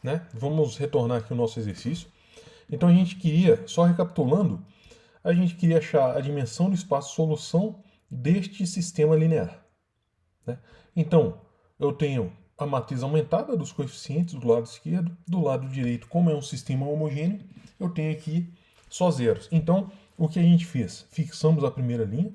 né? Vamos retornar aqui o nosso exercício. Então a gente queria, só recapitulando, a gente queria achar a dimensão do espaço solução deste sistema linear, né? Então, eu tenho a matriz aumentada dos coeficientes do lado esquerdo, do lado direito, como é um sistema homogêneo, eu tenho aqui só zeros. Então, o que a gente fez? Fixamos a primeira linha.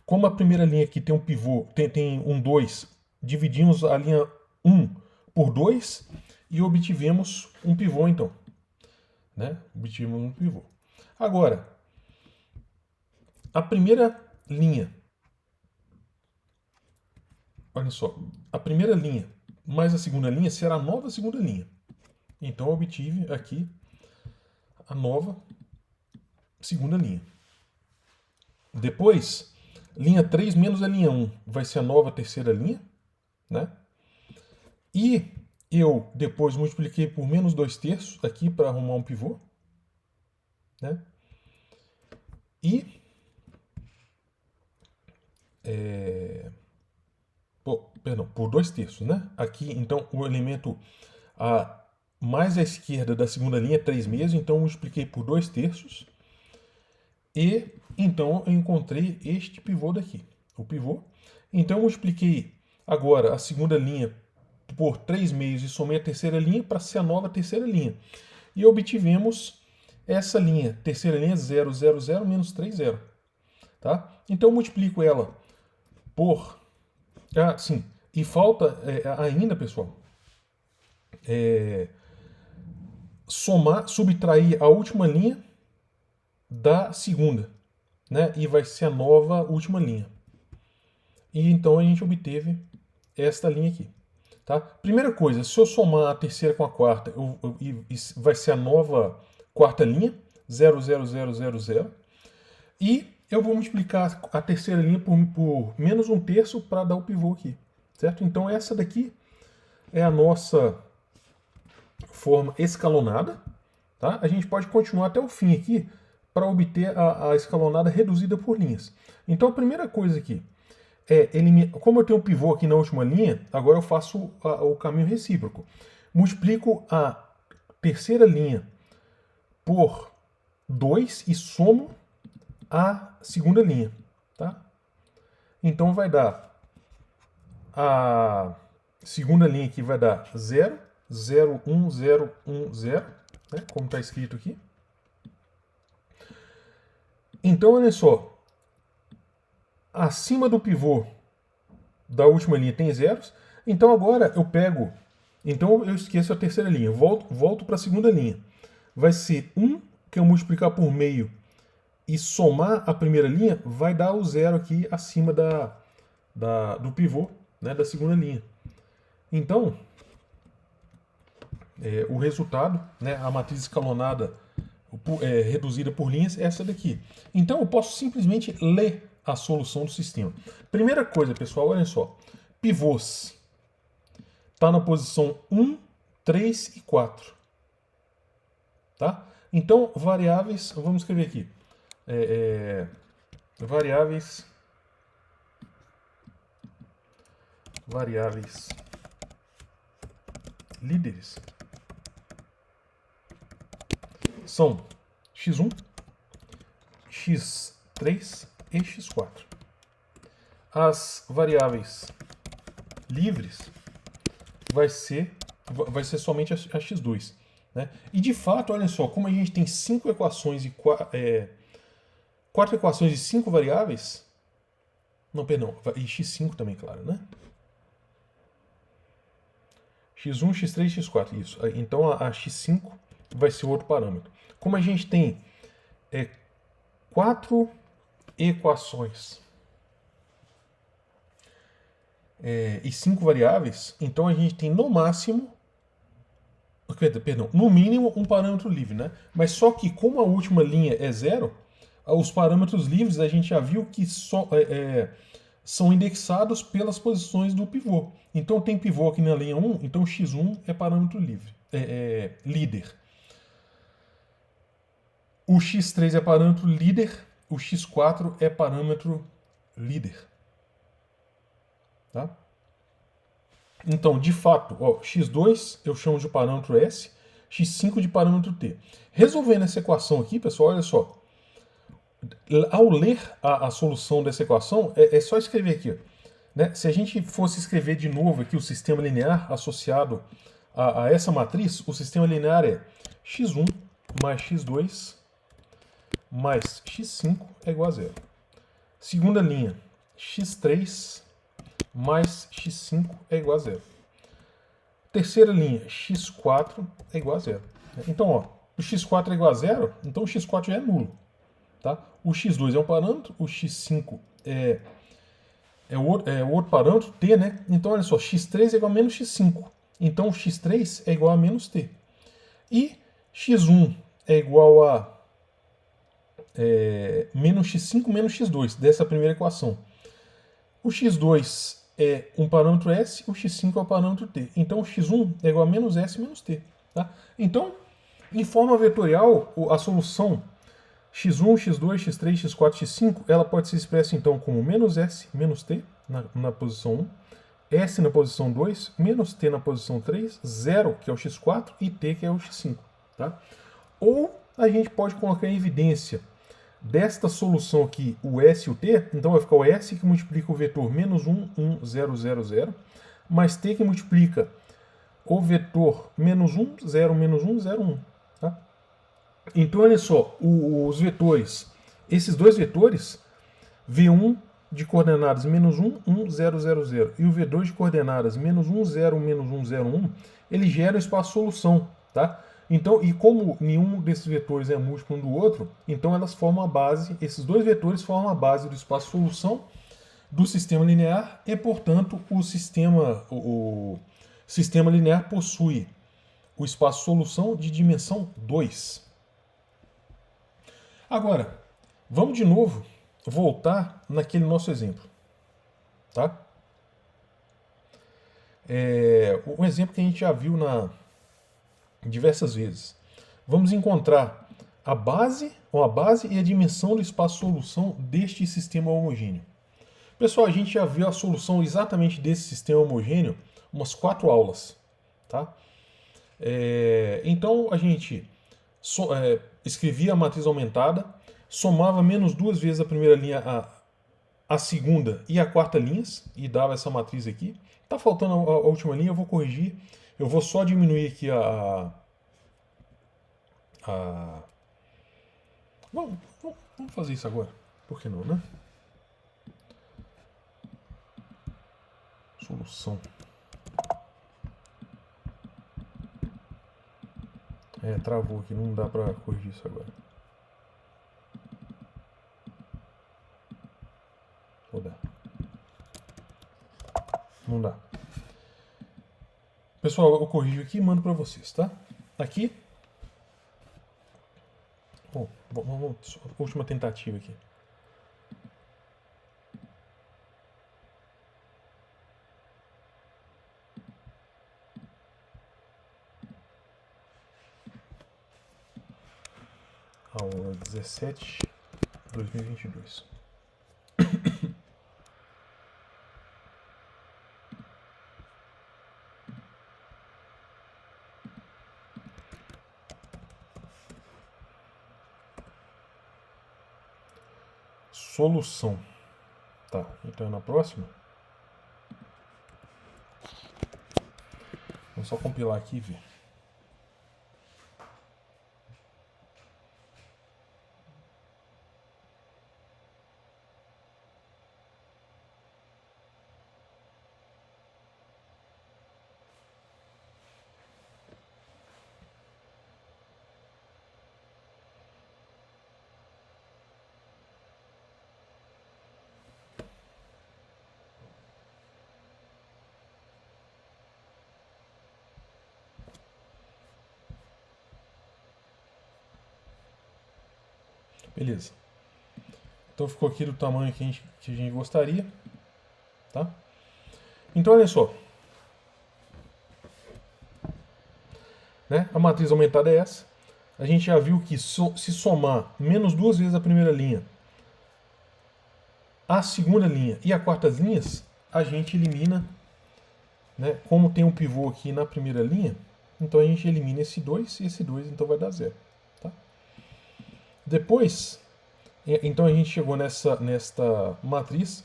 Como a primeira linha aqui tem um pivô, tem um 2, dividimos a linha 1 por 2 e obtivemos um pivô, então. Né? Obtivemos um pivô. Agora, a primeira linha, olha só, a primeira linha mais a segunda linha será a nova segunda linha. Então eu obtive aqui a nova segunda linha. Depois, linha 3 menos a linha 1 vai ser a nova terceira linha, né? E eu depois multipliquei por menos 2/3 aqui para arrumar um pivô, né? E por 2/3, né? Aqui, então, o elemento mais à esquerda da segunda linha é 3 meses, então eu multipliquei por 2/3. E então eu encontrei este pivô daqui, o pivô. Então eu multipliquei agora a segunda linha por 3 meios e somei a terceira linha para ser a nova terceira linha. E obtivemos essa linha, terceira linha 0, 0, 0, menos 3, 0. Tá? Então eu multiplico ela por... sim, e falta ainda, pessoal, somar, subtrair a última linha da segunda, né? E vai ser a nova última linha. E então a gente obteve esta linha aqui. Tá? Primeira coisa, se eu somar a terceira com a quarta, vai ser a nova quarta linha, 0, 0, 0, 0, 0. E eu vou multiplicar a terceira linha por menos 1/3 para dar o pivô aqui. Certo? Então essa daqui é a nossa forma escalonada. Tá? A gente pode continuar até o fim aqui para obter a escalonada reduzida por linhas. Então a primeira coisa aqui é eliminar. Como eu tenho um pivô aqui na última linha, agora eu faço o caminho recíproco. Multiplico a terceira linha por 2 e somo a segunda linha. Tá? Então vai dar a segunda linha aqui vai dar 0, 0, 1, 0, 1, 0, né? Como está escrito aqui. Então, olha só, acima do pivô da última linha tem zeros, então agora eu pego, então eu esqueço a terceira linha, volto para a segunda linha. Vai ser 1, que eu multiplicar por meio e somar a primeira linha, vai dar o 0 aqui acima do pivô, né, da segunda linha. Então, o resultado, né, a matriz escalonada reduzida por linhas, é essa daqui. Então eu posso simplesmente ler a solução do sistema. Primeira coisa, pessoal, olha só. Pivôs. Está na posição 1, 3 e 4. Tá? Então, variáveis, vamos escrever aqui. Variáveis líderes são x1, x3 e x4. As variáveis livres vai ser somente a x2. Né? E de fato, olha só, como a gente tem 5 equações e 4 equações e 5 variáveis, não, perdão, e x5 também, claro, né? x1, x3, x4, isso. Então a x5 vai ser outro parâmetro. Como a gente tem 4 equações e 5 variáveis, então a gente tem no máximo, no mínimo um parâmetro livre, né? Mas só que como a última linha é 0, os parâmetros livres a gente já viu que são indexados pelas posições do pivô. Então tem pivô aqui na linha 1, então x1 é parâmetro livre, líder. O x3 é parâmetro líder, o x4 é parâmetro líder. Tá? Então, de fato, ó, x2 eu chamo de parâmetro S, x5 de parâmetro T. Resolvendo essa equação aqui, pessoal, olha só. Ao ler a solução dessa equação, é só escrever aqui. Ó, né? Se a gente fosse escrever de novo aqui o sistema linear associado a essa matriz, o sistema linear é x1 mais x2 mais x5 é igual a zero. Segunda linha, x3 mais x5 é igual a zero. Terceira linha, x4 é igual a zero. Então, ó, o x4 é igual a zero, então o x4 já é nulo. Tá? O x2 é um parâmetro, o x5 é o outro parâmetro, t, né? Então, olha só, x3 é igual a menos x5. Então, o x3 é igual a menos t. E x1 é igual a menos x5 menos x2, dessa primeira equação. O x2 é um parâmetro S, o x5 é o parâmetro t. Então, o x1 é igual a menos S menos t. Tá? Então, em forma vetorial, a solução x1, x2, x3, x4, x5, ela pode ser expressa então como menos S menos t na posição 1, S na posição 2, menos t na posição 3, 0, que é o x4, e t, que é o x5. Tá? Ou a gente pode colocar em evidência desta solução aqui o S e o t, então vai ficar o S que multiplica o vetor menos 1, 1, 0, 0, 0, mais t que multiplica o vetor menos 1, 0, menos 1, 0, 1. Tá? Então, olha só, os vetores, esses dois vetores, V1 de coordenadas menos 1, 1, 0, 0, 0, e o V2 de coordenadas menos 1, 0, menos 1, 0, 1, eles geram espaço-solução, tá? Então, e como nenhum desses vetores é múltiplo um do outro, então elas formam a base, esses dois vetores formam a base do espaço-solução do sistema linear e, portanto, o sistema linear possui o espaço-solução de dimensão 2. Agora, vamos de novo voltar naquele nosso exemplo. Tá? Um exemplo que a gente já viu diversas vezes. Vamos encontrar a base e a dimensão do espaço-solução deste sistema homogêneo. Pessoal, a gente já viu a solução exatamente desse sistema homogêneo umas 4 aulas. Tá? Então, a gente escrevia a matriz aumentada, somava menos 2 vezes a primeira linha, a segunda e a quarta linhas, e dava essa matriz aqui. Tá faltando a última linha, eu vou corrigir. Eu vou só diminuir aqui Vamos fazer isso agora. Por que não, né? Solução. Travou aqui, não dá pra corrigir isso agora. Ou dá? Não dá. Pessoal, eu corrijo aqui e mando pra vocês, tá? Aqui. Bom, vamos, última tentativa aqui. Aula 17, 2022. Solução. Tá, então é na próxima. Vamos só compilar aqui e ver. Beleza. Então ficou aqui do tamanho que a gente gostaria. Tá? Então olha só. Né? A matriz aumentada é essa. A gente já viu que se somar menos 2 vezes a primeira linha, a segunda linha e a quarta linhas, a gente elimina né, como tem um pivô aqui na primeira linha, então a gente elimina esse 2 e esse 2, então vai dar 0. Tá? Depois, então a gente chegou nesta matriz,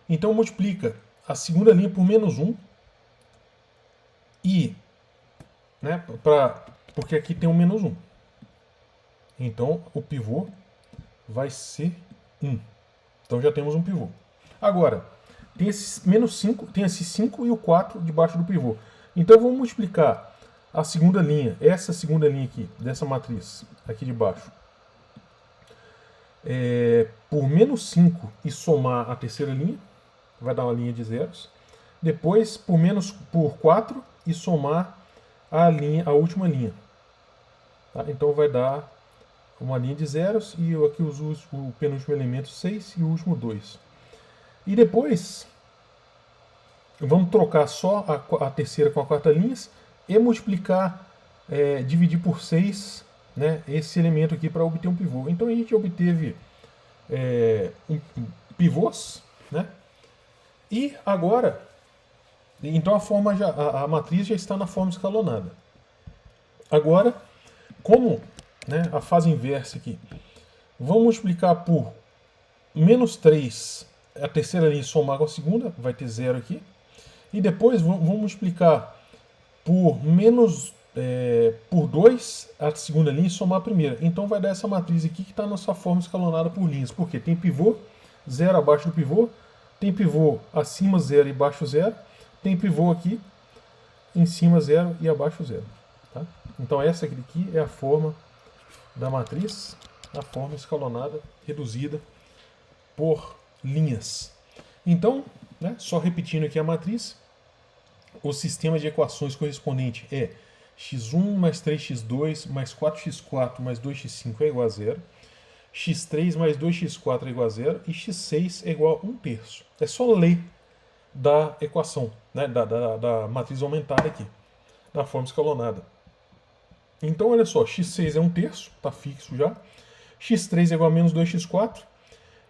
então multiplica a segunda linha por menos 1 e, né, porque aqui tem um menos 1. Então o pivô vai ser 1. Então já temos um pivô. Agora, tem esse menos 5, tem esse 5 e o 4 debaixo do pivô. Então vamos multiplicar a segunda linha, essa segunda linha aqui, dessa matriz, aqui de baixo, por menos 5 e somar a terceira linha, vai dar uma linha de zeros. Depois por 4 e somar a última linha. Tá? Então vai dar uma linha de zeros e eu aqui uso o penúltimo elemento 6 e o último 2. E depois vamos trocar só a terceira com a quarta linhas e multiplicar, dividir por 6, né, esse elemento aqui para obter um pivô. Então a gente obteve pivôs, né? E agora, então a matriz já está na forma escalonada. Agora, como, né, a fase inversa aqui, vamos multiplicar por menos 3 a terceira linha somar com a segunda, vai ter 0 aqui. E depois vamos multiplicar por por 2 a segunda linha e somar a primeira. Então vai dar essa matriz aqui que está na sua forma escalonada por linhas. Porque tem pivô, 0 abaixo do pivô, tem pivô acima 0 e abaixo 0, tem pivô aqui em cima 0 e abaixo 0. Tá? Então essa aqui é a forma da matriz, a forma escalonada reduzida por linhas. Então, né, só repetindo aqui a matriz, o sistema de equações correspondente é x1 mais 3x2 mais 4x4 mais 2x5 é igual a 0, x3 mais 2x4 é igual a 0 e x6 é igual a 1/3. É só lei da equação, né, da matriz aumentada aqui, da forma escalonada. Então, olha só, x6 é 1/3, está fixo já, x3 é igual a menos 2x4,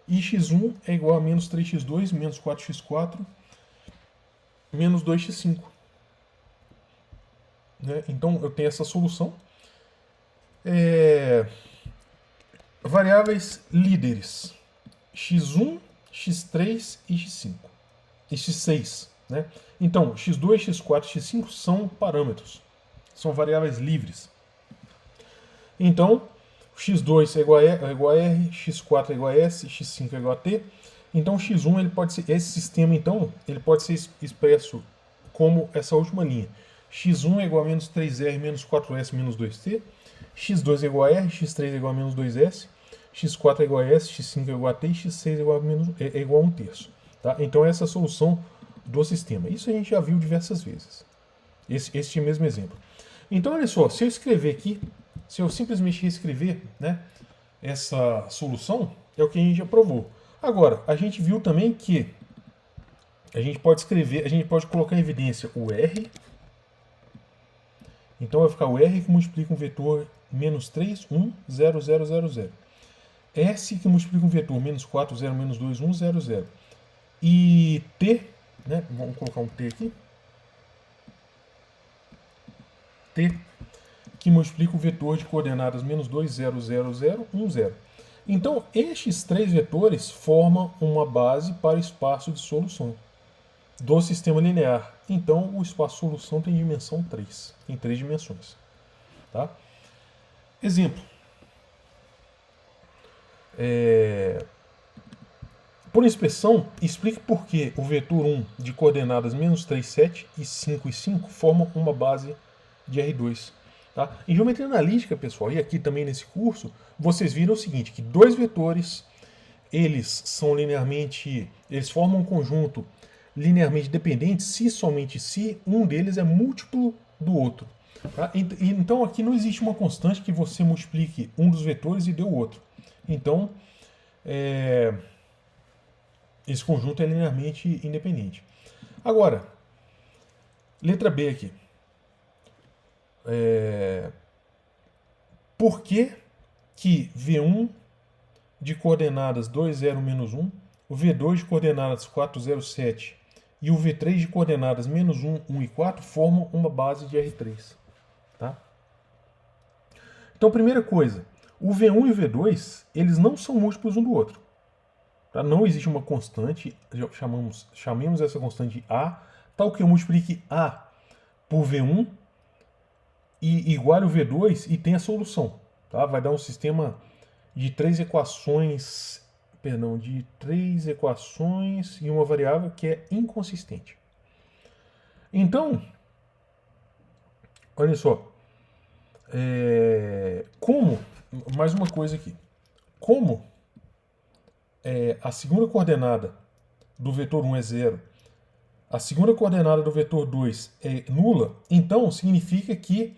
e x1 é igual a menos 3x2, menos 4x4, menos 2x5. Né? Então, eu tenho essa solução. Variáveis líderes. x1, x3 e x5. E x6. Né? Então, x2, x4 e x5 são parâmetros. São variáveis livres. Então, x2 é igual a R, x4 é igual a S, x5 é igual a T. Então, x1 ele pode ser, esse sistema então, ele pode ser expresso como essa última linha. x1 é igual a menos 3R menos 4S menos 2T. x2 é igual a R, x3 é igual a menos 2S, x4 é igual a S, x5 é igual a T e x6 é igual a 1/3. Tá? Então, essa é a solução do sistema. Isso a gente já viu diversas vezes. Esse mesmo exemplo. Então, olha só, se eu escrever aqui, se eu simplesmente reescrever, né, essa solução, é o que a gente já provou. Agora, a gente viu também que a gente pode escrever, a gente pode colocar em evidência o R. Então vai ficar o R que multiplica um vetor menos 3, 1, 0, 0, 0, 0. S que multiplica um vetor menos 4, 0, menos 2, 1, 0, 0. E T, né, vamos colocar um T aqui. T que multiplica o vetor de coordenadas menos 2, 0, 0, 0, 1, 0. Então, estes três vetores formam uma base para o espaço de solução do sistema linear. Então, o espaço de solução tem dimensão 3, tem 3 dimensões. Tá? Exemplo. Por inspeção, explique por que o vetor 1 de coordenadas menos 3, 7 e 5 e 5 formam uma base de R2. Tá? Em geometria analítica, pessoal, e aqui também nesse curso, vocês viram o seguinte, que dois vetores, eles formam um conjunto linearmente dependente se somente se um deles é múltiplo do outro. Tá? Então aqui não existe uma constante que você multiplique um dos vetores e dê o outro. Então, esse conjunto é linearmente independente. Agora, letra B aqui. Por que V1 de coordenadas 2, 0, menos 1, o V2 de coordenadas 4, 0, 7 e o V3 de coordenadas menos 1, 1 e 4 formam uma base de R3. Tá? Então, primeira coisa, o V1 e o V2, eles não são múltiplos um do outro. Tá? Não existe uma constante, chamemos essa constante de A, tal que eu multiplique A por V1 e iguale o V2 e tenha a solução. Tá? Vai dar um sistema de três equações e uma variável que é inconsistente. Então, olha só, mais uma coisa aqui, como a segunda coordenada do vetor 1 é 0, a segunda coordenada do vetor 2 é nula, então significa que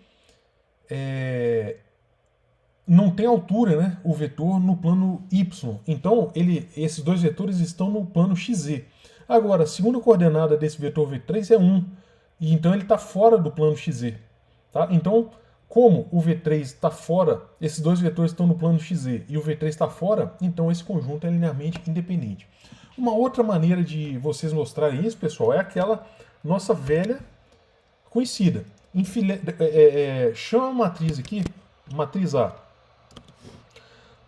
não tem altura, né, o vetor no plano y. Então, esses dois vetores estão no plano xz. Agora, a segunda coordenada desse vetor V3 é 1, e então ele está fora do plano xz. Tá? Então, como o V3 está fora, esses dois vetores estão no plano xz e o V3 está fora, então esse conjunto é linearmente independente. Uma outra maneira de vocês mostrarem isso, pessoal, é aquela nossa velha conhecida. Chama a matriz aqui, matriz A.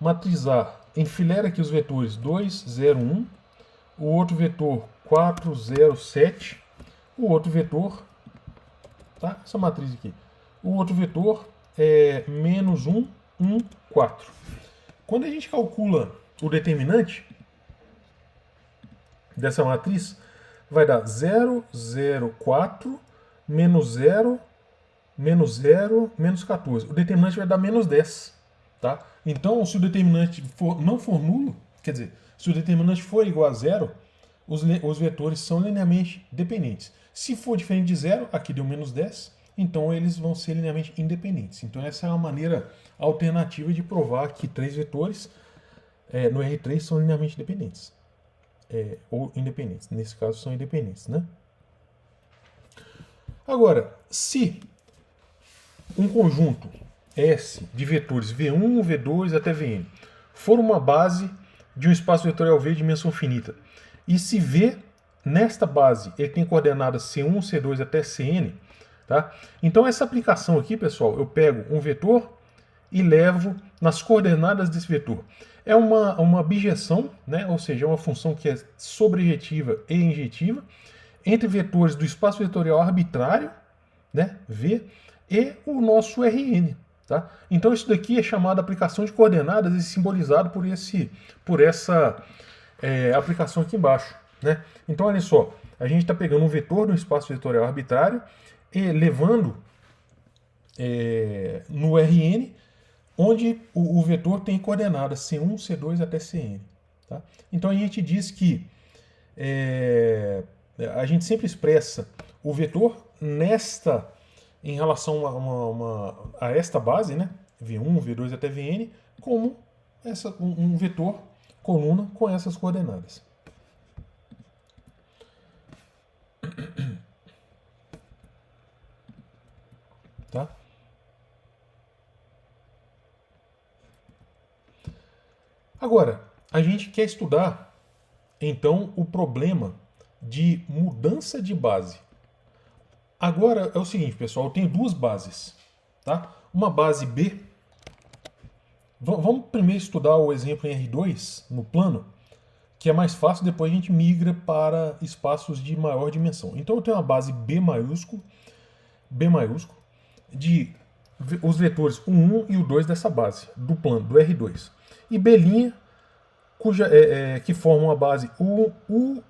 Matriz A, enfileira aqui os vetores 2, 0, 1, o outro vetor 4, 0, 7, o outro vetor, tá? Essa matriz aqui. O outro vetor é menos 1, 1, 4. Quando a gente calcula o determinante dessa matriz, vai dar 0, 0, 4, menos 0, menos 0, menos 14. O determinante vai dar menos 10. Tá? Então, se o determinante não for nulo, quer dizer, se o determinante for igual a zero, os vetores são linearmente dependentes. Se for diferente de zero, aqui deu menos 10, então eles vão ser linearmente independentes. Então essa é uma maneira alternativa de provar que três vetores no R3 são linearmente dependentes. Ou independentes. Nesse caso são independentes, né? Agora, se um conjunto S de vetores V1, V2 até Vn for uma base de um espaço vetorial V de dimensão finita, e se V nesta base ele tem coordenadas C1, C2 até Cn, tá? Então essa aplicação aqui, pessoal, eu pego um vetor e levo nas coordenadas desse vetor. É uma bijeção, né? Ou seja, é uma função que é sobrejetiva e injetiva entre vetores do espaço vetorial arbitrário, né? V, e o nosso Rn. Tá? Então isso daqui é chamado aplicação de coordenadas e simbolizado por essa aplicação aqui embaixo. Né? Então olha só, a gente está pegando um vetor do espaço vetorial arbitrário e levando no Rn, onde o vetor tem coordenadas C1, C2 até Cn. Tá? Então a gente diz que a gente sempre expressa o vetor em relação a esta base, né, V1, V2 até Vn, como um vetor coluna com essas coordenadas. Tá? Agora, a gente quer estudar, então, o problema de mudança de base. Agora é o seguinte, pessoal, eu tenho duas bases, tá? Uma base B. Vamos primeiro estudar o exemplo em R2, no plano, que é mais fácil, depois a gente migra para espaços de maior dimensão. Então eu tenho uma base B maiúsculo, de os vetores o 1 e o 2 dessa base, do plano, do R2. E B', que formam a base U1'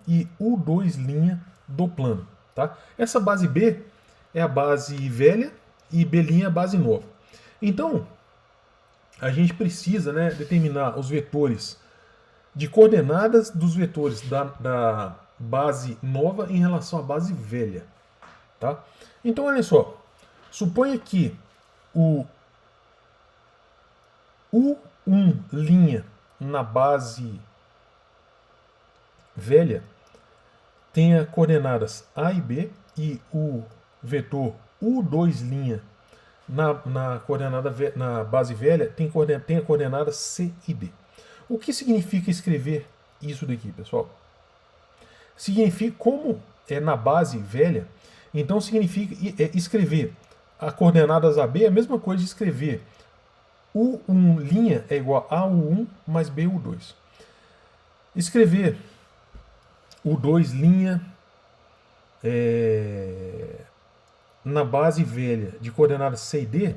e U2' do plano. Tá? Essa base B é a base velha e B' é a base nova. Então, a gente precisa, né, determinar os vetores de coordenadas dos vetores da base nova em relação à base velha. Tá? Então, olha só. Suponha que o U1' na base velha tenha coordenadas A e B, e o vetor U2' na base velha tem a coordenada C e D. O que significa escrever isso daqui, pessoal? significa, como é na base velha, então significa escrever a coordenadas AB é a mesma coisa de escrever U1' é igual a U1 mais BU2. Escrever U2' na base velha de coordenadas C e D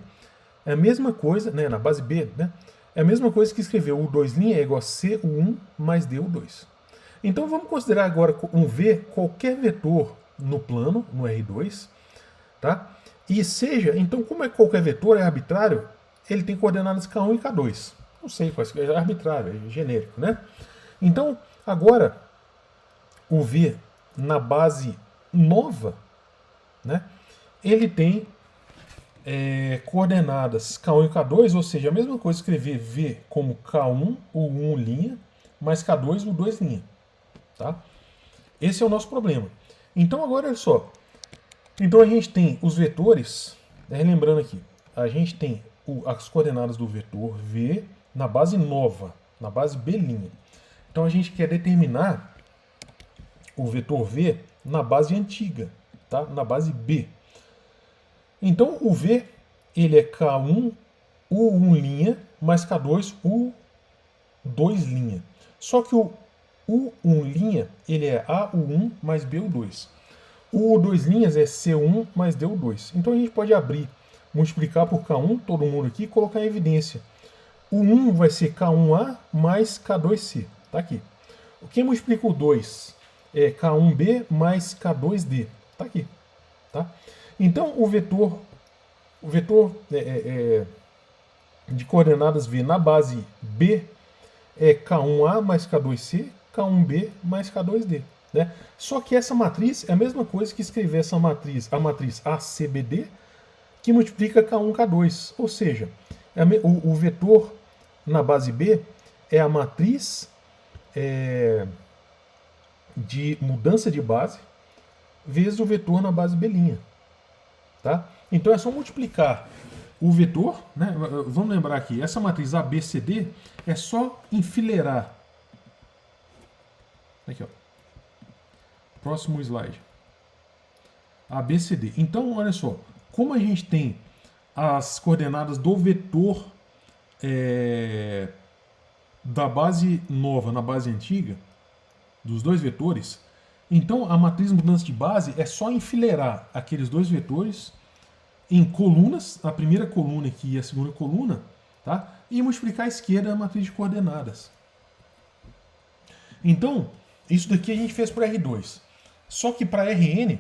é a mesma coisa, né, na base B, né, é a mes'ma coisa que escrever U2' é igual a CU1 mais DU2. Então vamos considerar agora um V qualquer vetor no plano, no R2, tá? E seja, então como é que qualquer vetor é arbitrário, ele tem coordenadas K1 e K2. Não sei quais, é arbitrário, é genérico, né? Então, agora, o V na base nova, né? Ele tem coordenadas K1 e K2, ou seja, a mesma coisa escrever V como K1, U1' mais K2, U2'. Tá? Esse é o nosso problema. Então agora olha só. Então a gente tem os vetores, lembrando aqui, a gente tem as coordenadas do vetor V na base nova, na base B'. Então a gente quer determinar o vetor V na base antiga, tá? Na base B. Então o V ele é K1 U1' mais K2 U2'. Só que o U1' ele é AU1 mais BU2. O U2' é C1 mais DU2. Então a gente pode abrir, multiplicar por K1, todo mundo aqui, e colocar em evidência. O 1 vai ser K1A mais K2C. Tá aqui. Quem multiplica o 2 é K1B mais K2D. Tá aqui. Tá? Então o vetor de coordenadas V na base B é K1A mais K2C, K1B mais K2D. Né? Só que essa matriz é a mesma coisa que escrever essa matriz, a matriz ACBD, que multiplica K1, K2. Ou seja, o vetor na base B é a matriz de mudança de base vezes o vetor na base B'. Tá? Então é só multiplicar o vetor, né? Vamos lembrar aqui, essa matriz ABCD é só enfileirar. Aqui, ó. Próximo slide. ABCD. Então, olha só, como a gente tem as coordenadas do vetor da base nova na base antiga, dos dois vetores, então a matriz de mudança de base é só enfileirar aqueles dois vetores em colunas, a primeira coluna aqui e a segunda coluna, tá? E multiplicar à esquerda a matriz de coordenadas. Então, isso daqui a gente fez para R2. Só que para Rn,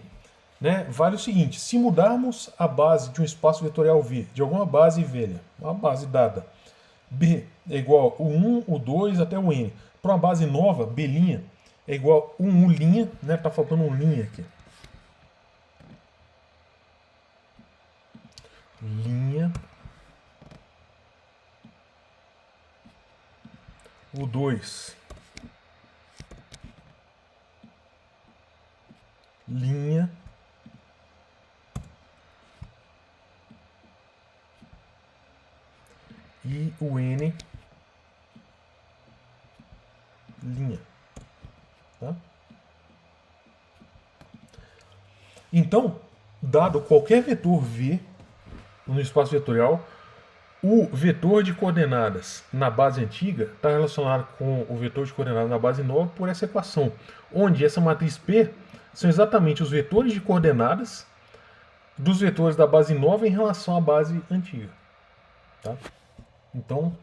né, vale o seguinte, se mudarmos a base de um espaço vetorial V, de alguma base velha, uma base dada, B é igual a 1, o 2 até o N, para uma base nova, B' é igual a 1', né, tá faltando um linha aqui. Linha. O 2. Linha. E o N. Linha. Tá? Então, dado qualquer vetor V no espaço vetorial, o vetor de coordenadas na base antiga está relacionado com o vetor de coordenadas na base nova por essa equação, onde essa matriz P são exatamente os vetores de coordenadas dos vetores da base nova em relação à base antiga. Tá? Então,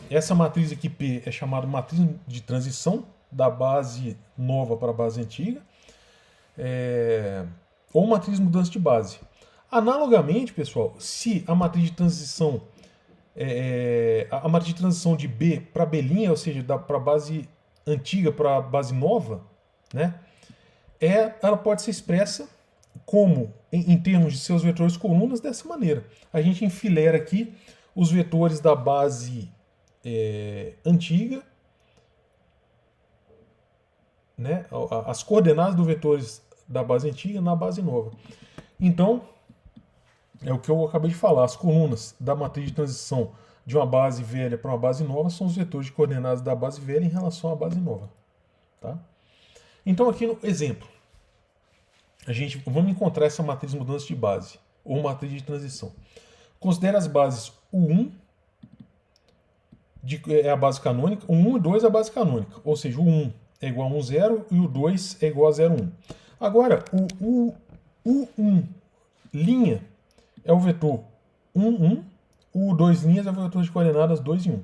essa matriz aqui P é chamada matriz de transição da base nova para a base antiga, ou matriz de mudança de base. Analogamente, pessoal, se a matriz de transição a matriz de transição de B para B', ou seja, para a base antiga para a base nova, né, ela pode ser expressa como, em termos de seus vetores colunas, dessa maneira. A gente enfileira aqui os vetores da base antiga, né, as coordenadas dos vetores da base antiga na base nova. Então, é o que eu acabei de falar, as colunas da matriz de transição de uma base velha para uma base nova são os vetores de coordenadas da base velha em relação à base nova. Tá? Então aqui no exemplo, vamos encontrar essa matriz de mudança de base, ou matriz de transição. Considere as bases U1 é a base canônica, o 1 e 2 é a base canônica, ou seja, o 1 é igual a 1, 0 e o 2 é igual a 0, 1. Agora, o U1' é o vetor 1, 1, o 2' é o vetor de coordenadas 2 e 1.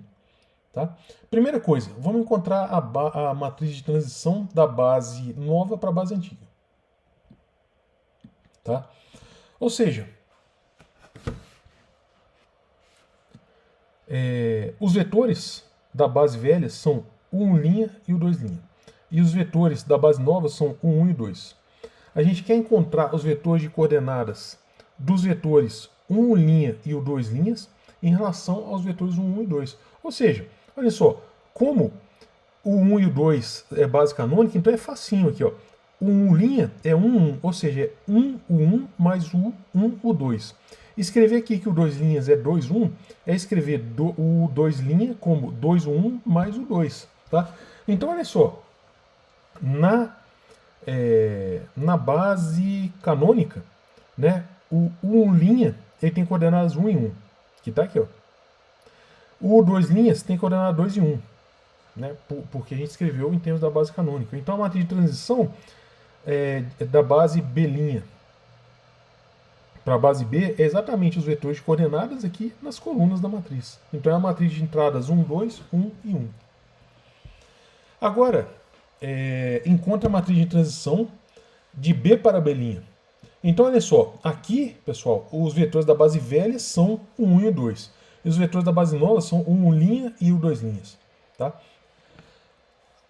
Tá? Primeira coisa, vamos encontrar a matriz de transição da base nova para a base antiga. Tá? Ou seja, os vetores da base velha são o 1' e o 2'. E os vetores da base nova são o 1 e o 2. A gente quer encontrar os vetores de coordenadas dos vetores 1' e o 2' em relação aos vetores 1 e 2. Ou seja, olha só, como o 1 e o 2 é base canônica, então é facinho aqui, ó. O 1' é 1, 1, ou seja, é 1, o 1 mais o 1, o 2. Escrever aqui que o 2' é 2, 1, é escrever o 2' como 2, o 1 mais o 2. Tá? Então, olha só, na base canônica, né, o 1' ele tem coordenadas 1 e 1, que está aqui. Ó. O 2' tem coordenadas 2 e 1, né, porque a gente escreveu em termos da base canônica. Então a matriz de transição da base B' para a base B é exatamente os vetores de coordenadas aqui nas colunas da matriz. Então é a matriz de entradas 1, 2, 1 e 1. Agora, encontra a matriz de transição de B para B'. Então, olha só, aqui, pessoal, os vetores da base velha são o 1 e o 2. E os vetores da base nova são o 1' e o 2'. Tá?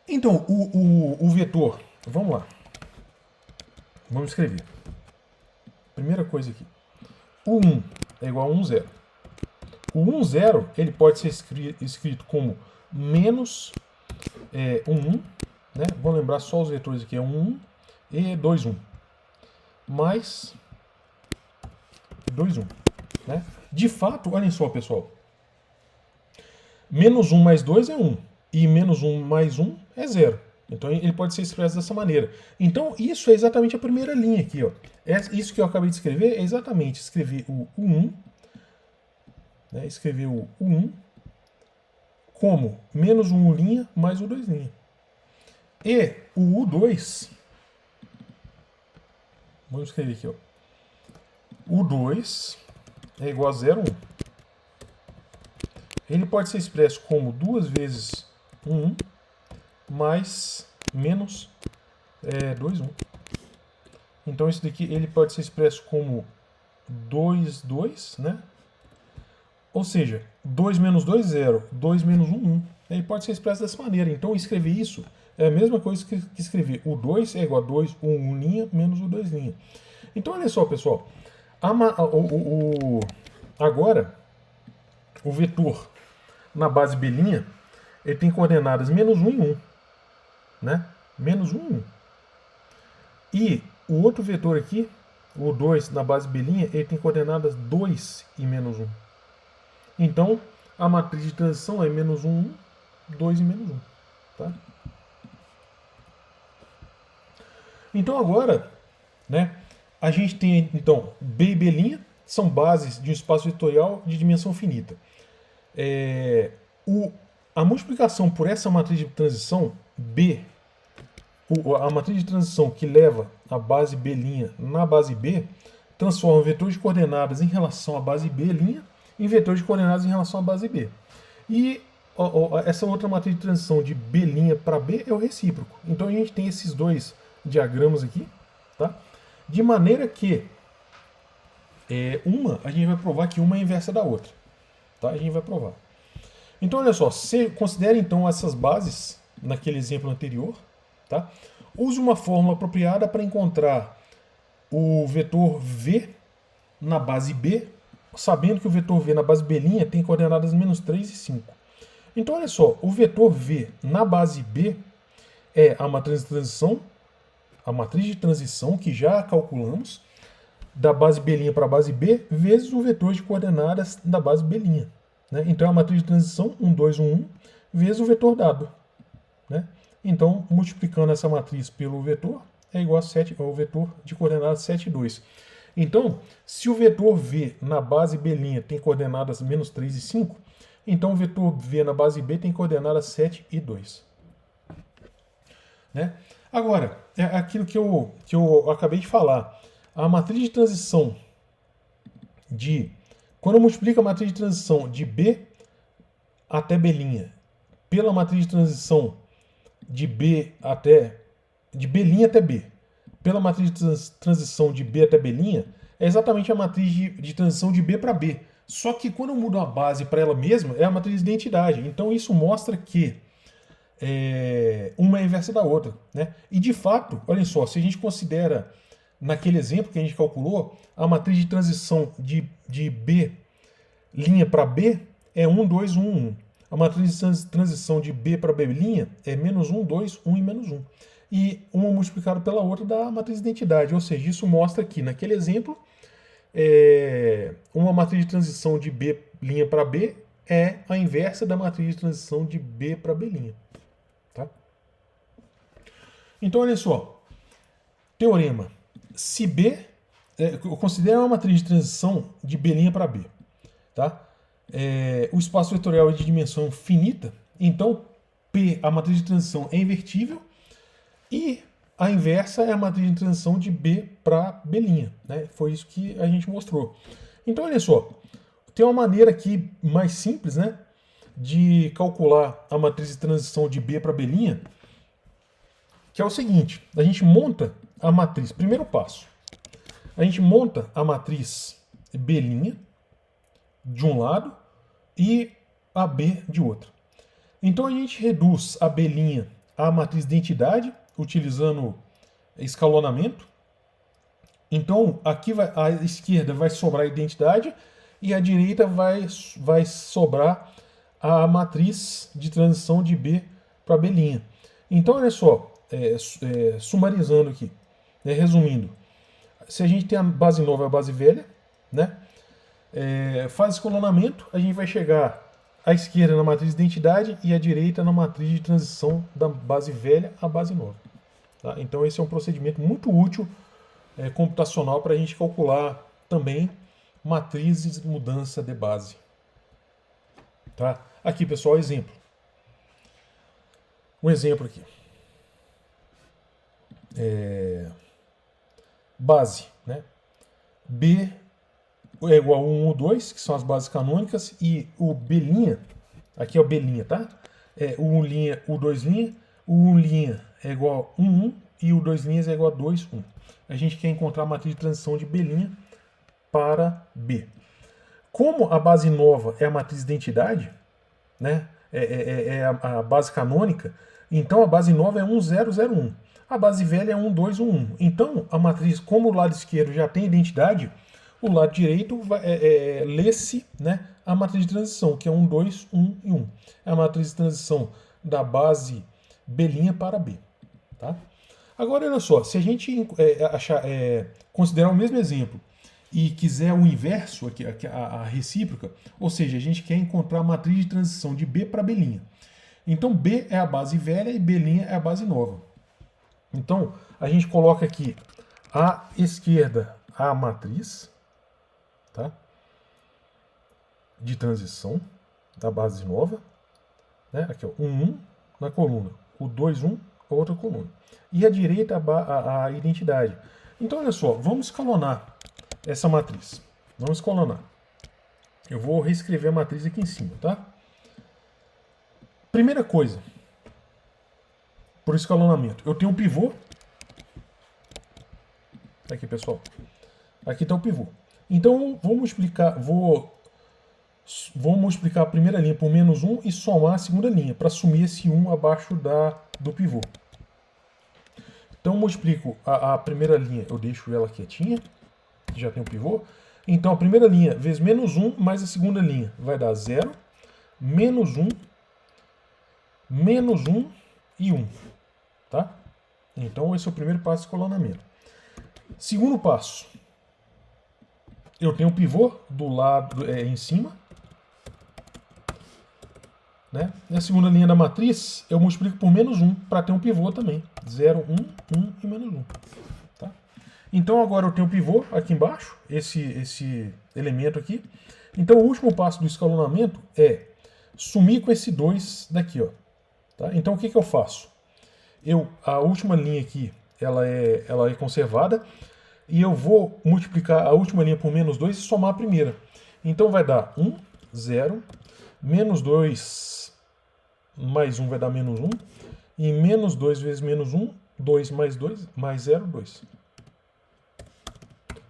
Então, o vetor, vamos lá. Vamos escrever. Primeira coisa aqui. O 1 é igual a 1, 0. O 1, 0, ele pode ser escrito como menos 1, 1, né? Vamos lembrar só os vetores aqui, é 1, 1 e 2, 1. Mais 2, 1. Né? De fato, olhem só, pessoal. Menos 1 mais 2 é 1. E menos 1 mais 1 é 0. Então ele pode ser expresso dessa maneira. Então isso é exatamente a primeira linha aqui. Ó. Isso que eu acabei de escrever é exatamente escrever o 1, né? Escrever o 1 como menos 1' mais o 2'. E o U2, vamos escrever aqui, ó. U2 é igual a 0, 1. Ele pode ser expresso como 2 vezes 1 mais menos 2, 1. Então esse daqui ele pode ser expresso como 2, 2, né? Ou seja, 2 menos 2, 0. 2 menos 1, 1. Ele pode ser expresso dessa maneira. Então escrever isso é a mesma coisa que escrever o 2 é igual a 2, 1' menos o 2'. Então olha só, pessoal. Agora, o vetor na base B', ele tem coordenadas menos 1 e 1. Né? Menos 1 e 1. E o outro vetor aqui, o 2 na base B', ele tem coordenadas 2 e menos 1. Então, a matriz de transição é menos 1, 1, 2 e menos 1. Tá? Então agora, né, a gente tem então B e B' são bases de um espaço vetorial de dimensão finita. A multiplicação por essa matriz de transição B, a matriz de transição que leva a base B' na base B, transforma o vetor de coordenadas em relação à base B' em vetor de coordenadas em relação à base B. E essa outra matriz de transição de B' para B é o recíproco. Então a gente tem esses dois diagramas aqui, tá? De maneira que a gente vai provar que uma é inversa da outra. Tá? A gente vai provar. Então, olha só, considere então essas bases naquele exemplo anterior. Tá? Use uma fórmula apropriada para encontrar o vetor V na base B, sabendo que o vetor V na base B' tem coordenadas menos 3 e 5. Então, olha só, o vetor V na base B é a matriz de transição que já calculamos, da base B' para a base B, vezes o vetor de coordenadas da base B'. Né? Então é a matriz de transição 1, 2, 1, 1, vezes o vetor dado. Né? Então, multiplicando essa matriz pelo vetor, é igual a 7, ao vetor de coordenadas 7 e 2. Então, se o vetor V na base B' tem coordenadas menos 3 e 5, então o vetor V na base B tem coordenadas 7 e 2. Né? Agora, é aquilo que eu acabei de falar. A matriz de transição quando eu multiplico a matriz de transição de B até B' pela matriz de transição de B' até B, pela matriz de transição de B até B', é exatamente a matriz de transição de B para B. Só que quando eu mudo a base para ela mesma, é a matriz de identidade. Então isso mostra que uma é inversa da outra. Né? E de fato, olha só, se a gente considera, naquele exemplo que a gente calculou, a matriz de transição de B' para B é 1, 2, 1, 1. A matriz de transição de B para B' é menos 1, 2, 1 e menos 1. E uma multiplicado pela outra dá a matriz de identidade. Ou seja, isso mostra que, naquele exemplo, uma matriz de transição de B' para B é a inversa da matriz de transição de B para B'. Tá? Então, olha só. Teorema. Se B... eu considero uma matriz de transição de B' para B. Tá? O espaço vetorial é de dimensão finita, então P, a matriz de transição, é invertível, e a inversa é a matriz de transição de B para B'. Né? Foi isso que a gente mostrou. Então, olha só, tem uma maneira aqui mais simples, né, de calcular a matriz de transição de B para B', que é o seguinte: a gente monta a matriz, primeiro passo, a gente monta a matriz B' de um lado e a B de outro. Então a gente reduz a B' à matriz de identidade, utilizando escalonamento. Então aqui a esquerda vai sobrar a identidade e a direita vai sobrar a matriz de transição de B para B'. Então olha só, sumarizando aqui, né, resumindo, se a gente tem a base nova e a base velha, né, faz escalonamento, a gente vai chegar à esquerda na matriz de identidade e à direita na matriz de transição da base velha à base nova. Tá? Então esse é um procedimento muito útil computacional para a gente calcular também matrizes de mudança de base. Tá? Aqui, pessoal, exemplo. Um exemplo aqui. Base, né? B é igual a 1 ou 2, que são as bases canônicas, e o B', aqui é o B', tá? O 1', o 2', o 1' é igual a 1, 1, e o 2' é igual a 2, 1. A gente quer encontrar a matriz de transição de B' para B. Como a base nova é a matriz de identidade, né? A base canônica, então a base nova é 1, 0, 0, 1. A base velha é 1, 2, 1, 1. Então a matriz, como o lado esquerdo já tem identidade, o lado direito lê-se, né, a matriz de transição, que é 1, 2, 1 e 1. É a matriz de transição da base B' para B. Tá? Agora, olha só, se a gente considerar o mesmo exemplo e quiser o inverso, aqui, a recíproca, ou seja, a gente quer encontrar a matriz de transição de B para B'. Então, B é a base velha e B' é a base nova. Então, a gente coloca aqui à esquerda a matriz, tá, de transição da base nova. Né? Aqui, ó, 1, 1 na coluna, o 2, 1 a outra coluna. E à direita a identidade. Então, olha só, vamos escalonar essa matriz. Vamos escalonar. Eu vou reescrever a matriz aqui em cima, tá? Primeira coisa, por escalonamento, eu tenho um pivô. Aqui, pessoal. Aqui está o pivô. Então, vou multiplicar a primeira linha por menos 1 e somar a segunda linha, para sumir esse 1 abaixo do pivô. Então, multiplico a primeira linha, eu deixo ela quietinha, que já tem o pivô. Então, a primeira linha vezes menos 1 mais a segunda linha vai dar 0, menos 1 e 1. Tá? Então, esse é o primeiro passo de escalonamento. Segundo passo, eu tenho o pivô do lado em cima, né? Na segunda linha da matriz, eu multiplico por menos 1 para ter um pivô também. 0, 1, 1 e menos 1. Tá? Então agora eu tenho um pivô aqui embaixo, esse elemento aqui. Então o último passo do escalonamento é sumir com esse 2 daqui. Ó. Tá? Então o que eu faço? A última linha aqui ela é conservada e eu vou multiplicar a última linha por menos 2 e somar a primeira. Então vai dar 1, 0, menos 2 mais 1 vai dar menos 1, e menos 2 vezes menos 1, 2 mais 2, mais 0, 2.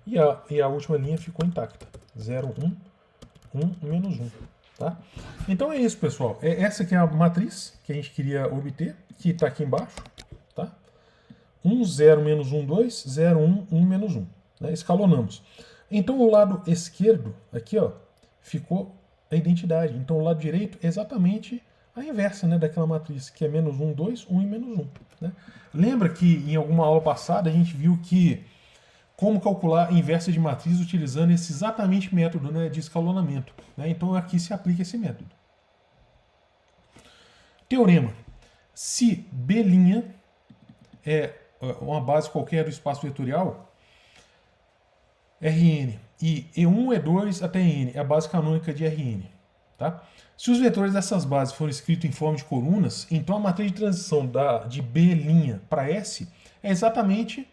E a última linha ficou intacta. 0, 1, 1, menos 1. Tá? Então é isso, pessoal. Essa aqui é a matriz que a gente queria obter, que está aqui embaixo. Tá? 1, 0, menos 1, 2, 0, 1, 1, menos 1. Né? Escalonamos. Então o lado esquerdo, aqui, ó, ficou a identidade. Então o lado direito é exatamente a inversa, né, daquela matriz, que é menos 1, 2, 1 e menos 1. Né? Lembra que em alguma aula passada a gente viu que como calcular a inversa de matriz utilizando esse exatamente método, né, de escalonamento. Né? Então aqui se aplica esse método. Teorema. Se B' é uma base qualquer do espaço vetorial, Rn, e E1, E2 até N é a base canônica de Rn. Tá? Se os vetores dessas bases forem escritos em forma de colunas, então a matriz de transição de B' para S é exatamente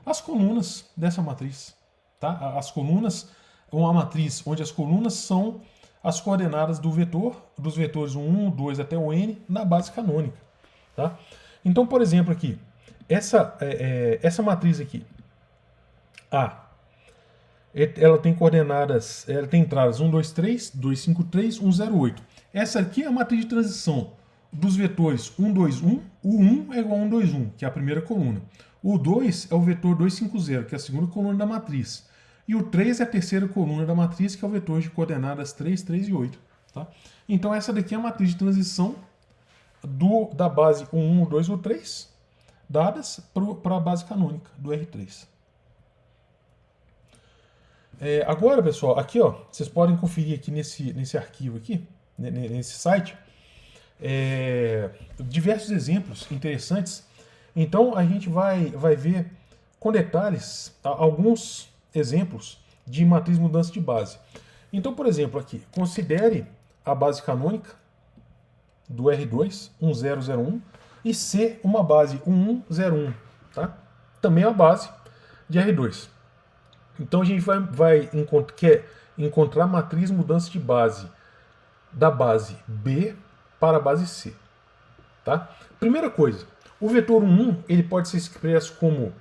as colunas dessa matriz. Tá? As colunas, uma matriz onde as colunas são as coordenadas do vetor, dos vetores 1, 2 até o N, na base canônica. Tá? Então, por exemplo, aqui, essa matriz aqui, A, ela tem coordenadas, ela tem entradas 1, 2, 3, 2, 5, 3, 1, 0, 8. Essa aqui é a matriz de transição dos vetores 1, 2, 1. O 1 é igual a 1, 2, 1, que é a primeira coluna. O 2 é o vetor 2, 5, 0, que é a segunda coluna da matriz. E o 3 é a terceira coluna da matriz, que é o vetor de coordenadas 3, 3 e 8. Tá? Então essa daqui é a matriz de transição da base 1, 2 ou 3, dadas para a base canônica do R3. Agora, pessoal, aqui ó, vocês podem conferir aqui nesse arquivo aqui, nesse site, diversos exemplos interessantes. Então a gente vai ver com detalhes alguns exemplos de matriz mudança de base. Então, por exemplo, aqui, considere a base canônica do R2, 1001, e C uma base 1101, tá? Também é a base de R2. Então a gente quer encontrar a matriz mudança de base da base B para a base C. Tá? Primeira coisa, o vetor 1 ele pode ser expresso como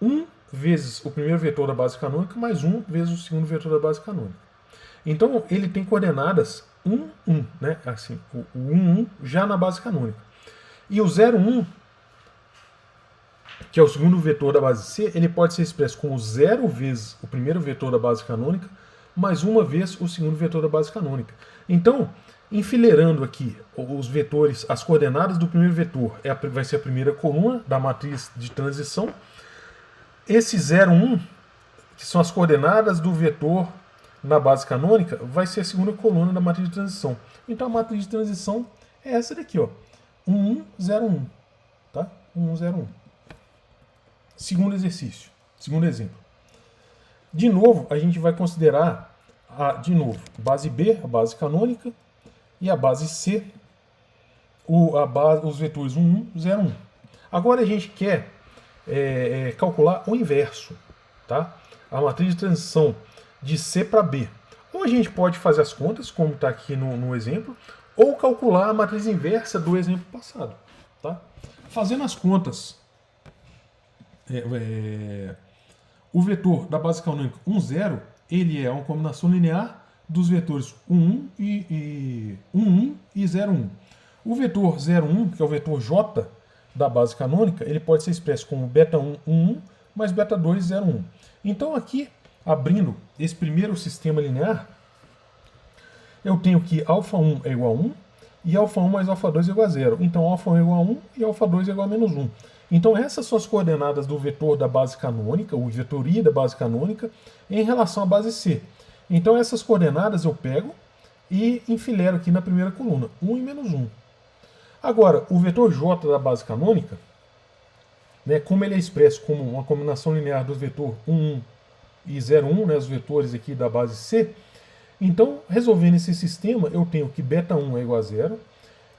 1 vezes o primeiro vetor da base canônica mais 1 vezes o segundo vetor da base canônica. Então ele tem coordenadas 1, 1, né? Assim, o 1, 1 já na base canônica. E o 0, 1, que é o segundo vetor da base C, ele pode ser expresso como 0 vezes o primeiro vetor da base canônica, mais uma vez o segundo vetor da base canônica. Então, enfileirando aqui os vetores, as coordenadas do primeiro vetor vai ser a primeira coluna da matriz de transição. Esse 0, 1, que são as coordenadas do vetor na base canônica, vai ser a segunda coluna da matriz de transição. Então a matriz de transição é essa daqui, ó, 1, 1, 0, 1. Tá? 1, 1, 0, 1. Segundo exercício, segundo exemplo. De novo, a gente vai considerar, base B, a base canônica, e a base C, os vetores 1, 1, 0, 1. Agora a gente quer calcular o inverso, tá? A matriz de transição de C para B. Ou a gente pode fazer as contas, como está aqui no exemplo, ou calcular a matriz inversa do exemplo passado. Tá? Fazendo as contas, o vetor da base canônica 1, 0, ele é uma combinação linear dos vetores 1, 1 e 1, 1 e 0, 1. O vetor 0, 1, que é o vetor J da base canônica, ele pode ser expresso como beta 1, 1, 1 mais beta 2, 0, 1. Então aqui, abrindo esse primeiro sistema linear, eu tenho que alfa 1 é igual a 1 e alfa 1 mais alfa 2 é igual a 0. Então alfa 1 é igual a 1 e alfa 2 é igual a menos 1. Então essas são as coordenadas do vetor da base canônica, o vetor I da base canônica, em relação à base C. Então essas coordenadas eu pego e enfileiro aqui na primeira coluna, 1 e menos 1. Agora, o vetor j da base canônica, né, como ele é expresso como uma combinação linear do vetor 1, 1 e 0, 1, né, os vetores aqui da base C, então, resolvendo esse sistema, eu tenho que beta 1 é igual a 0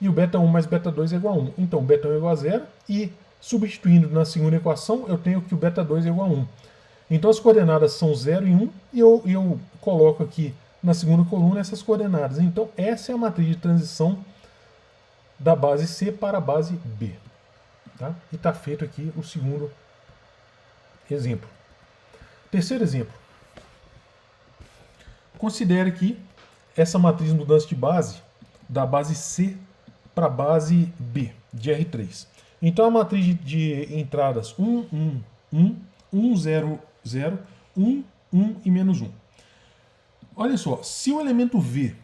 e o beta 1 mais beta 2 é igual a 1. Então, beta 1 é igual a 0 e, substituindo na segunda equação, eu tenho que o beta 2 é igual a 1. Então, as coordenadas são 0 e 1 e eu coloco aqui na segunda coluna essas coordenadas. Então, essa é a matriz de transição da base C para a base B. Tá? E está feito aqui o segundo exemplo. Terceiro exemplo. Considere que essa matriz de mudança de base, da base C para a base B, de R3. Então a matriz de entradas 1, 1, 1, 1, 0, 0, 1, 1 e menos 1. Olha só, se o elemento V,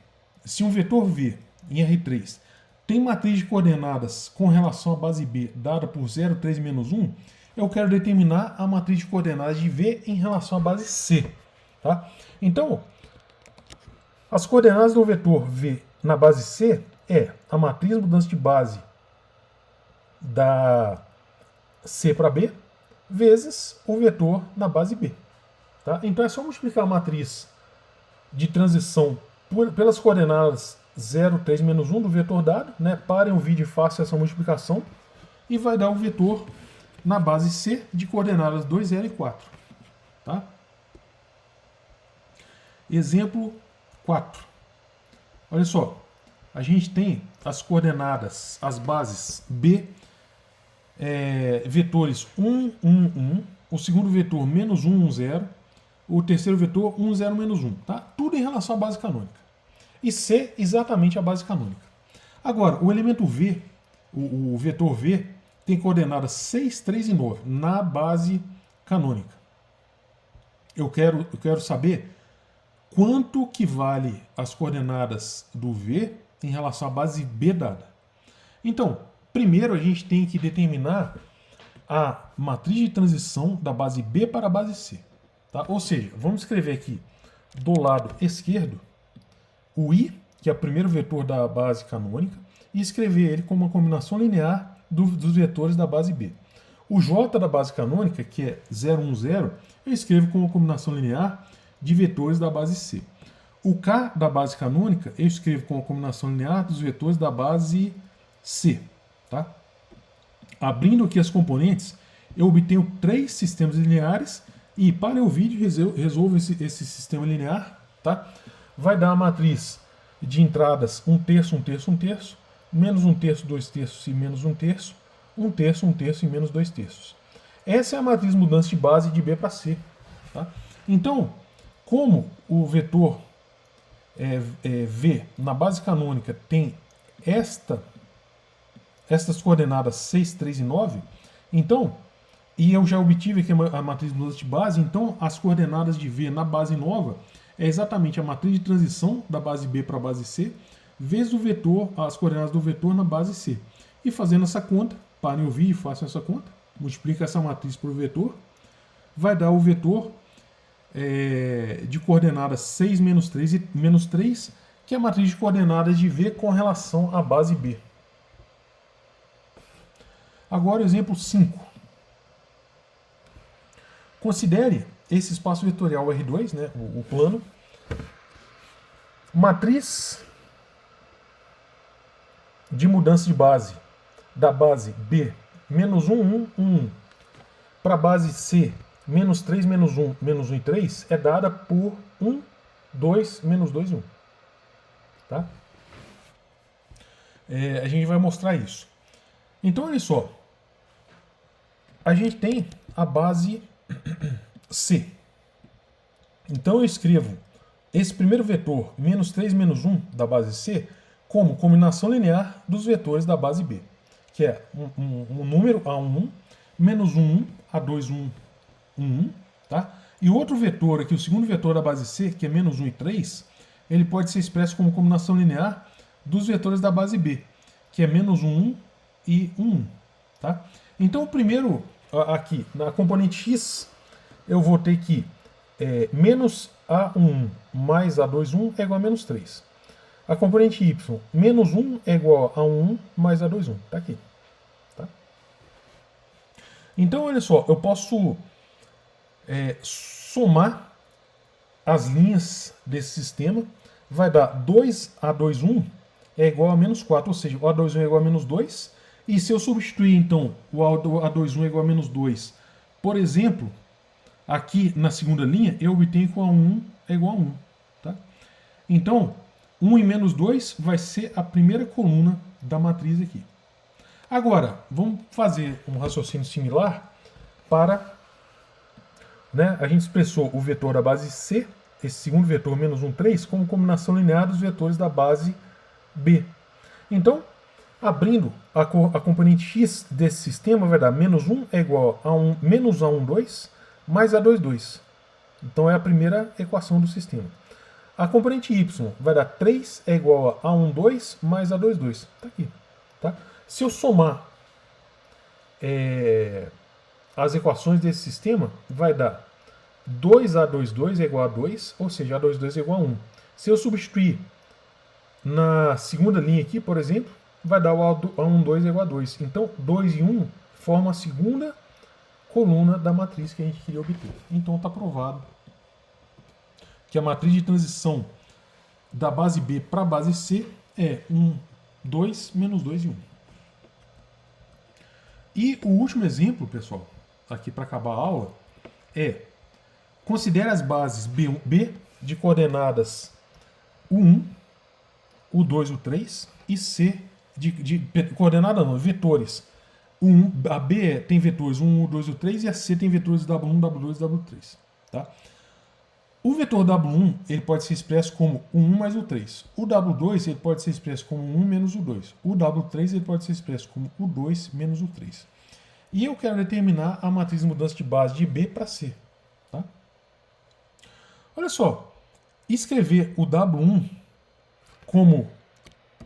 se um vetor V em R3 tem matriz de coordenadas com relação à base B dada por 0, 3 e menos 1, eu quero determinar a matriz de coordenadas de V em relação à base C. Tá? Então, as coordenadas do vetor V na base C é a matriz de mudança de base da C para B vezes o vetor na base B. Tá? Então é só multiplicar a matriz de transição pelas coordenadas 0, 3, menos 1 do vetor dado. Né? Parem o vídeo e façam essa multiplicação e vai dar o vetor na base C de coordenadas 2, 0 e 4. Tá? Exemplo 4. Olha só, a gente tem as coordenadas, as bases B, vetores 1, 1, 1, o segundo vetor menos 1, 1, 0, o terceiro vetor 1, 0, menos 1. Tá? Tudo em relação à base canônica. E C exatamente a base canônica. Agora, o elemento V, o vetor V, tem coordenadas 6, 3 e 9 na base canônica. Eu quero saber quanto que vale as coordenadas do V em relação à base B dada. Então, primeiro a gente tem que determinar a matriz de transição da base B para a base C. Tá? Ou seja, vamos escrever aqui do lado esquerdo o I, que é o primeiro vetor da base canônica, e escrever ele como uma combinação linear dos vetores da base B. O J da base canônica, que é 0, 1, 0, eu escrevo como uma combinação linear de vetores da base C. O K da base canônica eu escrevo com a combinação linear dos vetores da base C. Tá? Abrindo aqui as componentes, eu obtenho 3 sistemas lineares e para o vídeo resolvo esse sistema linear. Tá? Vai dar a matriz de entradas 1 terço, 1 terço, 1 terço, menos 1 terço, 2 terços e menos 1 terço, 1 terço, 1 terço e menos 2 terços. Essa é a matriz de mudança de base de B para C. Tá? Então, como o vetor V na base canônica tem estas coordenadas 6, 3 e 9, então, e eu já obtive aqui a matriz de mudança de base, então as coordenadas de V na base nova é exatamente a matriz de transição da base B para a base C, vezes o vetor, as coordenadas do vetor na base C. E fazendo essa conta, parem o vídeo e façam essa conta, multiplica essa matriz por vetor, vai dar o vetor de coordenadas 6 menos 3 e menos 3, que é a matriz de coordenadas de V com relação à base B. Agora o exemplo 5. Considere esse espaço vetorial R2, né, o plano, matriz de mudança de base da base B menos 1, 1, 1 para a base C menos 3, menos 1 e 3 é dada por 1, 2, menos 2 e 1. Tá? A gente vai mostrar isso. Então, olha só. A gente tem a base C. Então eu escrevo esse primeiro vetor, menos 3, menos 1 da base C, como combinação linear dos vetores da base B, que é um número A1, menos 1, A2, 1, 1, tá? E o outro vetor aqui, o segundo vetor da base C, que é menos 1 e 3, ele pode ser expresso como combinação linear dos vetores da base B, que é menos 1 e 1, tá? Então o primeiro, aqui, na componente X, eu vou ter que menos A1 mais A2, 1 é igual a menos 3. A componente y, menos 1 é igual a 1 mais a 2, 1. Está aqui. Tá? Então, olha só, eu posso somar as linhas desse sistema. Vai dar 2A21 é igual a menos 4, ou seja, o A21 é igual a menos 2. E se eu substituir, então, o A21 é igual a menos 2, por exemplo, aqui na segunda linha, eu obtenho que o A1 é igual a 1. Tá? Então, 1 e menos 2 vai ser a primeira coluna da matriz aqui. Agora, vamos fazer um raciocínio similar para... Né, a gente expressou o vetor da base C, esse segundo vetor, menos 1, 3, como combinação linear dos vetores da base B. Então, abrindo a componente x desse sistema, vai dar menos 1 é igual a menos A1, 2, mais A2, 2. Então, é a primeira equação do sistema. A componente y vai dar 3 é igual a A1, 2, mais A2, 2. Está aqui. Tá? Se eu somar as equações desse sistema, vai dar 2A22 é igual a 2, ou seja, A22 é igual a 1. Se eu substituir na segunda linha aqui, por exemplo, vai dar o A12 é igual a 2. Então, 2 e 1 formam a segunda coluna da matriz que a gente queria obter. Então, está provado que a matriz de transição da base B para a base C é 1, 2, menos 2 e 1. E o último exemplo, pessoal, aqui para acabar a aula, é: considere as bases B de coordenadas U1, U2, U3 e C de coordenada não, vetores. A B tem vetores 1, U2, U3 e a C tem vetores W1, W2 e W3. Tá? O vetor W1 ele pode ser expresso como U1 mais U3. O W2 ele pode ser expresso como 1 menos U2. O W3 ele pode ser expresso como U2 menos U3. E eu quero determinar a matriz de mudança de base de B para C. Tá? Olha só, escrever o W1 como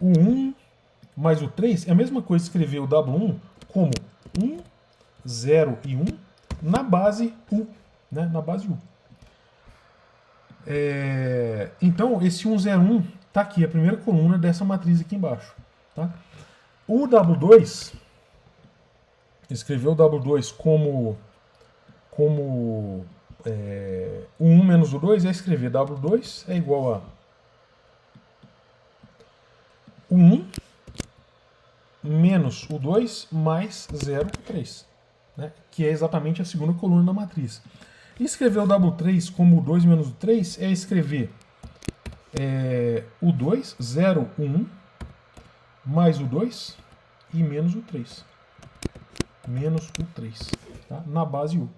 o 1 mais o 3 é a mesma coisa que escrever o W1 como 1, 0 e 1 na base U. Né? Na base U. Então, esse 1, 0, 1 está aqui, a primeira coluna dessa matriz aqui embaixo. Tá? O W2, escrever o W2 como o 1 menos o 2 é escrever W2 é igual a 1 menos o 2 mais 0, 3. Né? Que é exatamente a segunda coluna da matriz. E escrever o W3 como o 2 menos o 3 é escrever o 2, 0, 1, mais o 2 e menos o 3. Menos o 3, tá? Na base U.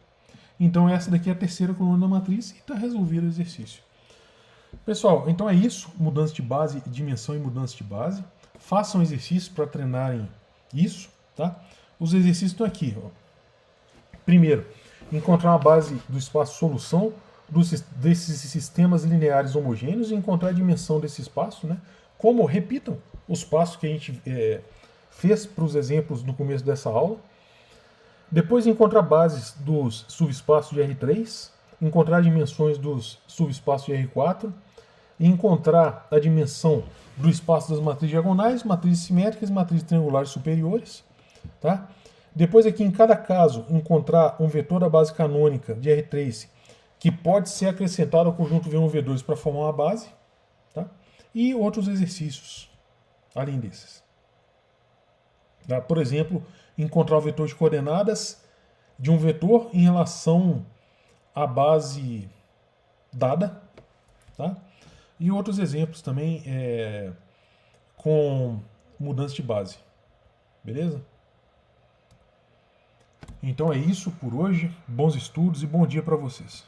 Então essa daqui é a terceira coluna da matriz e está resolvido o exercício. Pessoal, então é isso, mudança de base, dimensão e mudança de base. Façam exercícios para treinarem isso, tá? Os exercícios estão aqui, ó. Primeiro, encontrar uma base do espaço solução desses sistemas lineares homogêneos e encontrar a dimensão desse espaço, né? Como repitam os passos que a gente fez para os exemplos no começo dessa aula. Depois encontrar bases dos subespaços de R3, encontrar dimensões dos subespaços de R4, e encontrar a dimensão do espaço das matrizes diagonais, matrizes simétricas, matrizes triangulares superiores. Tá? Depois aqui, em cada caso, encontrar um vetor da base canônica de R3 que pode ser acrescentado ao conjunto V1 e V2 para formar uma base. Tá? E outros exercícios, além desses. Tá? Por exemplo, encontrar o vetor de coordenadas de um vetor em relação à base dada. Tá? E outros exemplos também com mudança de base. Beleza? Então é isso por hoje. Bons estudos e bom dia para vocês.